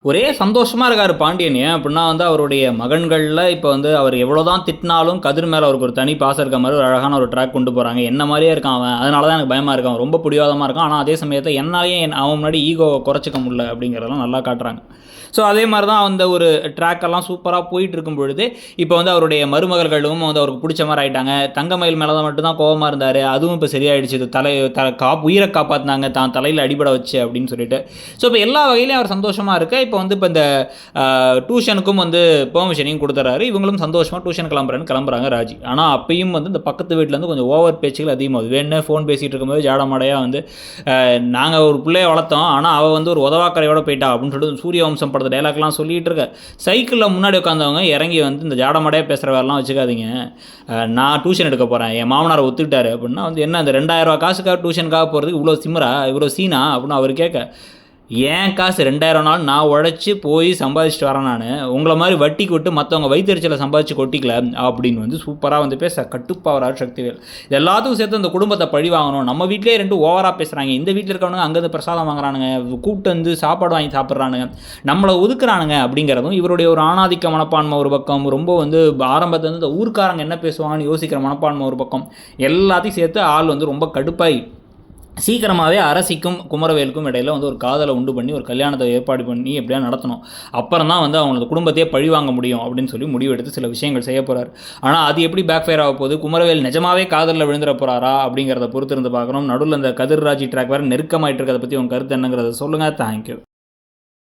ஒரே சந்தோஷமா இருக்காரு பாண்டியன். ஏன் அப்டின்னா அவருடைய மகன்கள்ல இப்ப அவர் எவ்வளோதான் திட்டினாலும் கதிர் மேல அவருக்கு ஒரு தனி பாசம் இருக்க மாரி ஒரு அழகான ஒரு ட்ராக் கொண்டு போறாங்க. என்ன மாரியே இருக்கான் அவன். அதனால தான் எனக்கு பயமா இருக்கு. அவன் ரொம்ப பிடிவாதமா இருக்கான். ஆனா அதே சமயத்துல என்னாலயே அவன் முன்னாடி ஈகோவ குறைச்சுக்க முடியல அப்படிங்கிறதெல்லாம் நல்லா காட்டுறாங்க. ஸோ அதே மாதிரி தான் அந்த ஒரு ட்ராக்கெல்லாம் சூப்பராக போயிட்டு இருக்கும் பொழுது இப்போ அவருடைய மருமகள்களும் அவருக்கு பிடிச்ச மாதிரி ஆயிட்டாங்க. தங்கமயில் மேலே தான் மட்டும்தான் கோவமாக இருந்தார். அதுவும் இப்போ சரியாயிடுச்சு. இது உயிரை காப்பாற்றினாங்க தான் தலையில் அடிபட வச்சு அப்படின்னு சொல்லிட்டு. ஸோ இப்போ எல்லா வகையிலையும் அவர் சந்தோஷமாக இருக்க இப்போ இப்போ இந்த டியூஷனுக்கும் பெர்மிஷனையும் கொடுத்துறாரு. இவங்களும் சந்தோஷமாக டியூஷன் கிளம்புறாங்க ராஜி. ஆனால் அப்பயும் இந்த பக்கத்து வீட்டிலேருந்து கொஞ்சம் ஓவர் பேச்சுகள் அதிகமாகுது. வேணுன்னே ஃபோன் பேசிகிட்டு இருக்கும்போது ஜாடமாடையாக நாங்கள் ஒரு பிள்ளையை வளர்த்தோம், ஆனால் அவள் ஒரு உதவாக்கரையோட போயிட்டா அப்படின்னு சொல்லிட்டு சூரியவம்சம் படத்தை டைலாக்லாம் சொல்லிகிட்டு இருக்க. சைக்கிளில் முன்னாடி உட்காந்தவங்க இறங்கி இந்த ஜாடமாடையாக பேசுகிற வேலைலாம் வச்சுக்காதீங்க. நான் டியூஷன் எடுக்க போகிறேன், என் மாமனார் ஒத்துக்கிட்டாரு அப்படின்னா என்ன அந்த 2000 ரூபா காசுக்காக டியூஷனுக்காக போகிறதுக்கு இவ்வளோ சிம்மரா, இவ்வளோ சீனா அப்படின்னு அவர் கேட்க, ஏன் காசு 2000 நாள் நான் உழைச்சி போய் சம்பாதிச்சுட்டு வரேன். நான் உங்களை மாதிரி வட்டிக்கு விட்டு மற்றவங்க வயிற்றுச்சலை சம்பாதிச்சு கொட்டிக்கல அப்படின்னு கூப்பராக பேச கட்டுப்பாவரார் சக்திவேல். இது எல்லாத்துக்கும் சேர்த்து அந்த குடும்பத்தை பழி வாங்கணும். நம்ம வீட்டிலே 2 ஓவராக பேசுகிறாங்க. இந்த வீட்டில் இருக்கவனுங்க அங்கேருந்து பிரசாதம் வாங்குறானுங்க, கூப்பிட்டு சாப்பாடு வாங்கி சாப்பிட்றானுங்க, நம்மளை ஒதுக்குறானுங்க அப்படிங்கிறதும் இவருடைய ஒரு ஆணாதிக்க மனப்பான்மை ஒரு பக்கம், ரொம்ப ஆரம்பத்தில் இந்த ஊர்க்காரங்க என்ன பேசுவாங்கன்னு யோசிக்கிற மனப்பான்மை ஒரு பக்கம், எல்லாத்தையும் சேர்த்து ஆள் ரொம்ப கடுப்பாய் சீக்கிரமாகவே அரசிக்கும் குமரவேலுக்கும் இடையில் ஒரு காதலை உண்டு பண்ணி ஒரு கல்யாணத்தை ஏற்பாடு பண்ணி எப்படியா நடத்தணும். அப்புறம் தான் அவங்களோட குடும்பத்தையே பழி வாங்க முடியும் அப்படின்னு சொல்லி முடிவெடுத்து சில விஷயங்கள் செய்ய போகிறார். ஆனால் அது எப்படி பேக் ஃபயர் ஆக போகுது, குமரவேல் நிஜமாவே காதலில் விழுந்துட போகிறாரா அப்படிங்கிறத பொறுத்து இருந்து பார்க்கணும். நடுவில் இந்த கதிர்ராஜி ட்ராக் வேறு நெருக்கமாயிட்டு இருக்கிறத பற்றி உங்கள் கருத்து என்னங்கிறத சொல்லுங்கள். தேங்க்யூ.